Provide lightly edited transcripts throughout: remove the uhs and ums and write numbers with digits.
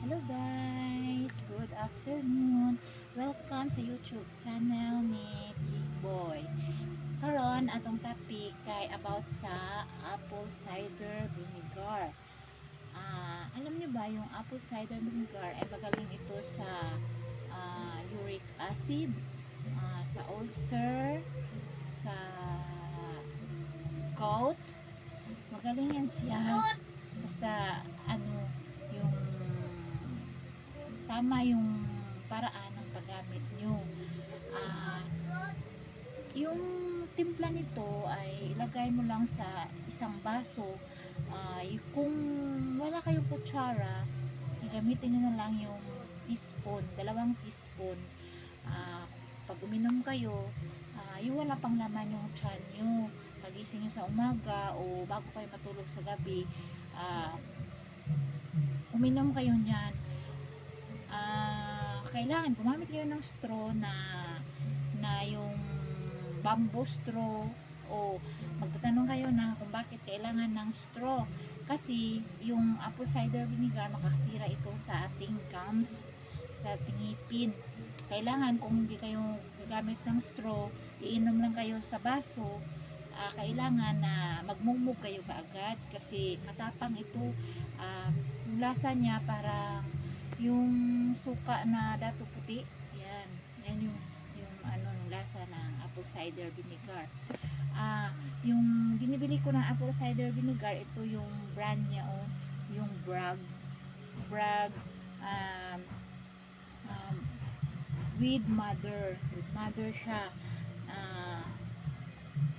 Hello guys! Good afternoon! Welcome sa YouTube channel ni Big Boy. Karon atong topic kay about sa apple cider vinegar. Alam niyo ba yung apple cider vinegar ay magaling ito sa uric acid, sa ulcer, sa gout. Magaling yan siya. Basta ano yung tama yung paraan ng paggamit nyo. Ah, yung timpla nito ay ilagay mo lang sa isang baso. Kung wala kayong kutsara, gamitin nyo na lang yung teaspoon, 2 teaspoon. Ah, Pag uminom kayo, yung wala pang laman yung tiyan nyo, pagising nyo sa umaga o bago kayo matulog sa gabi, uminom kayo niyan. Kailangan gumamit kayo ng straw na yung bamboo straw, o magtatanong kayo na kung bakit kailangan ng straw, kasi yung apple cider vinegar makakasira ito sa ating gums, sa ating ngipin. Kailangan kung hindi kayo gagamit ng straw, iinom lang kayo sa baso, kailangan na magmumog kayo kaagad kasi matapang ito. Yung lasa niya parang yung suka na dato puti. Yan yung ano yung lasa ng apple cider vinegar. Yung binibili ko ng apple cider vinegar, ito yung brand niya, yung Bragg, um, um, with mother siya. ah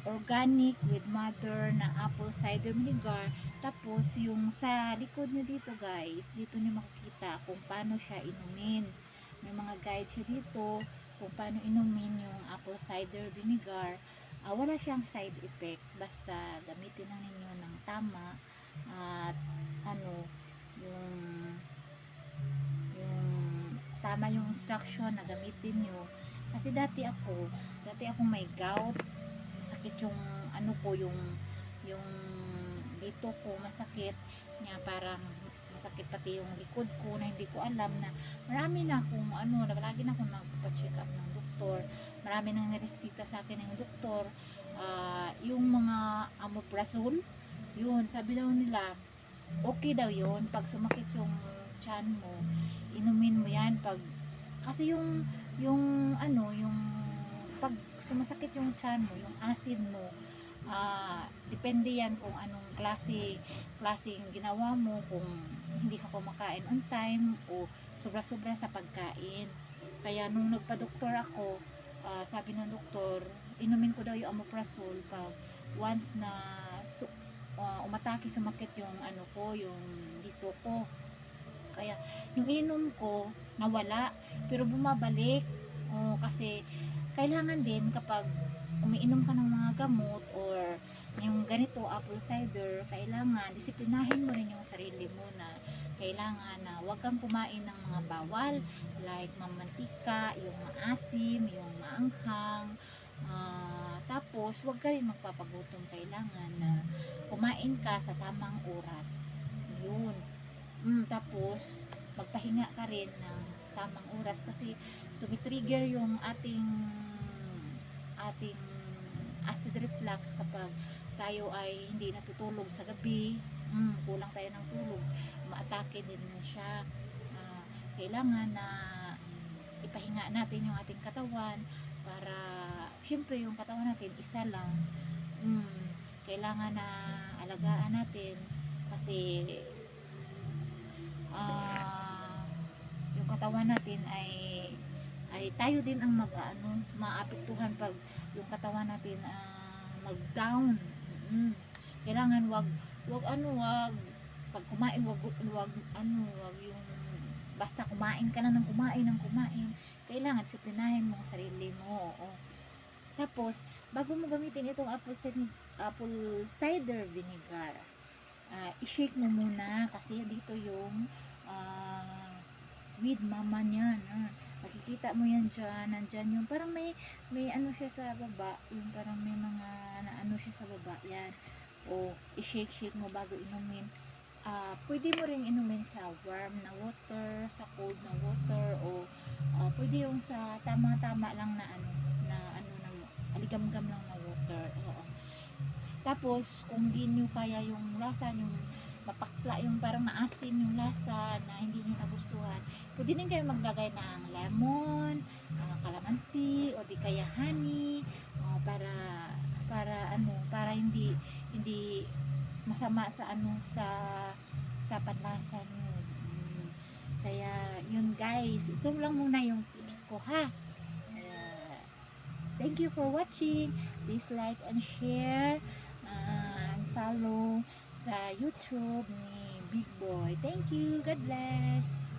Organic with mother na apple cider vinegar. Tapos yung sa likod niya dito guys, dito niyo makikita kung paano siya inumin. May mga guide siya dito kung paano inumin yung apple cider vinegar. Wala siyang side effect, basta gamitin lang ninyo ng tama at ano yung yung tama yung instruction na gamitin nyo. Kasi dati ako may gout, masakit yung ano ko, yung dito ko masakit niya, parang masakit pati yung likod ko na hindi ko alam na marami na akong ano, lagi na akong nagpa-check up ng doktor, marami nang niresita sa akin ng doktor. Yung mga omeprazole, yun sabi daw nila okay daw yun pag sumakit yung tiyan mo, inumin mo yan pag, kasi yung ano yung pag sumasakit yung tiyan mo, yung acid mo, depende yan kung anong klaseng ginawa mo, kung hindi ka kumakain on time o sobra-sobra sa pagkain. Kaya nung nagpa-doktor ako, sabi ng doktor, inumin ko daw yung omeprazole pag once na sumakit yung ano ko, yung dito ko. Kaya yung ininom ko nawala, pero bumabalik. Kasi kailangan din kapag umiinom ka ng mga gamot or yung ganito apple cider, kailangan disiplinahin mo rin yung sarili mo na kailangan na huwag kang kumain ng mga bawal, like mamantika, yung maasim, yung maanghang. Tapos huwag ka rin magpapagutom, kailangan na kumain ka sa tamang oras. Yun. Tapos magpahinga ka rin ng tamang oras kasi tumitrigger yung ating acid reflux kapag tayo ay hindi natutulog sa gabi. Kulang tayo ng tulog, maatake din siya. Kailangan na ipahinga natin yung ating katawan para siyempre yung katawan natin isa lang. Kailangan na alagaan natin kasi yung katawan natin ay tayo din ang maapektuhan pag yung katawan natin mag down. Kailangan wag pag kumain, wag yung basta kumain ka lang ng kumain. Kailangan disiplinahin mo ang sarili mo. Tapos bago mo gamitin itong apple cider vinegar, i-shake mo muna kasi dito yung with mama niyan. Makikita mo yan dyan, nandyan yung parang may ano siya sa baba, yung parang may mga naano siya sa baba, yan. I-shake mo bago inumin. pwede mo ring inumin sa warm na water, sa cold na water, o pwede yung sa tama-tama lang na na aligamgam lang na water. Oo. Tapos kung di nyo kaya yung lasa, yung mapakla, yung parang maasim yung lasa na hindi nyo nagustuhan, pwede din kayo maglagay ng lemon, calamansi, o di kaya honey, para para hindi masama sa panlasa nyo. Kaya yun guys, ito lang muna yung tips ko ha. Kaya, thank you for watching. Please like and share, and follow sa YouTube ni Big Boy. Thank you. God bless.